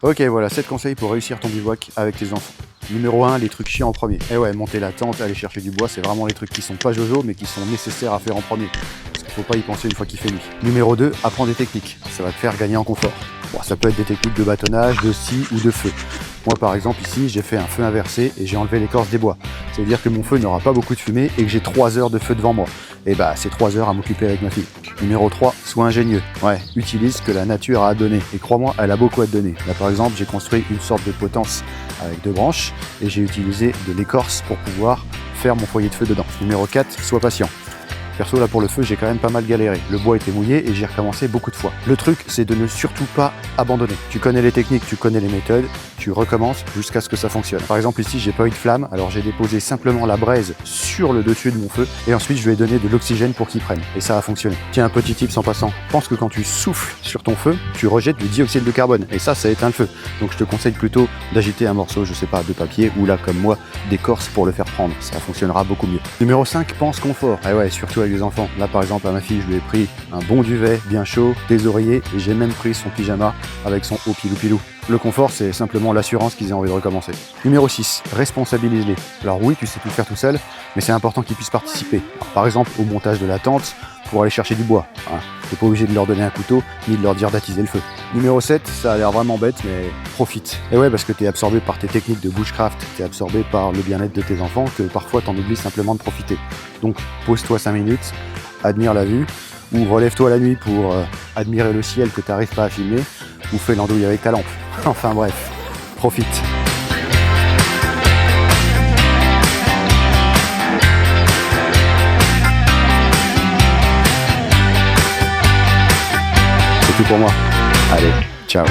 Ok, voilà 7 conseils pour réussir ton bivouac avec tes enfants. Numéro 1, les trucs chiants en premier. Eh ouais, monter la tente, aller chercher du bois, c'est vraiment les trucs qui sont pas jojo, mais qui sont nécessaires à faire en premier. Parce qu'il faut pas y penser une fois qu'il fait nuit. Numéro 2, apprends des techniques. Ça va te faire gagner en confort. Bon, ça peut être des techniques de bâtonnage, de scie ou de feu. Moi par exemple ici, j'ai fait un feu inversé et j'ai enlevé l'écorce des bois. Ça veut dire que mon feu n'aura pas beaucoup de fumée et que j'ai 3 heures de feu devant moi. Et bah c'est 3 heures à m'occuper avec ma fille. Numéro 3, sois ingénieux. Ouais, utilise ce que la nature a à donner. Et crois-moi, elle a beaucoup à te donner. Là par exemple, j'ai construit une sorte de potence avec 2 branches et j'ai utilisé de l'écorce pour pouvoir faire mon foyer de feu dedans. Numéro 4, sois patient. Perso, là pour le feu, j'ai quand même pas mal galéré. Le bois était mouillé et j'ai recommencé beaucoup de fois. Le truc, c'est de ne surtout pas abandonner. Tu connais les techniques, tu connais les méthodes, tu recommences jusqu'à ce que ça fonctionne. Par exemple, ici, j'ai pas eu de flamme, alors j'ai déposé simplement la braise sur le dessus de mon feu et ensuite je lui ai donné de l'oxygène pour qu'il prenne. Et ça a fonctionné. Tiens, un petit tip en passant. Pense que quand tu souffles sur ton feu, tu rejettes du dioxyde de carbone et ça éteint le feu. Donc je te conseille plutôt d'agiter un morceau, je sais pas, de papier ou là, comme moi, d'écorce pour le faire prendre. Ça fonctionnera beaucoup mieux. Numéro 5, pense confort. Et ouais, surtout avec les enfants. Là par exemple à ma fille je lui ai pris un bon duvet bien chaud, des oreillers et j'ai même pris son pyjama avec son haut pilou. Le confort c'est simplement l'assurance qu'ils aient envie de recommencer. Numéro 6, responsabilise-les. Alors oui tu sais tout faire tout seul, mais c'est important qu'ils puissent participer. Alors, par exemple au montage de la tente pour aller chercher du bois. Hein. T'es pas obligé de leur donner un couteau ni de leur dire d'attiser le feu. Numéro 7, ça a l'air vraiment bête mais profite. Et ouais parce que t'es absorbé par tes techniques de bushcraft, t'es absorbé par le bien-être de tes enfants que parfois t'en oublies simplement de profiter. Donc pose-toi 5 minutes, admire la vue, ou relève-toi la nuit pour admirer le ciel que t'arrives pas à filmer, ou fais l'andouille avec ta lampe. Enfin bref, profite. C'est tout pour moi. Allez, ciao.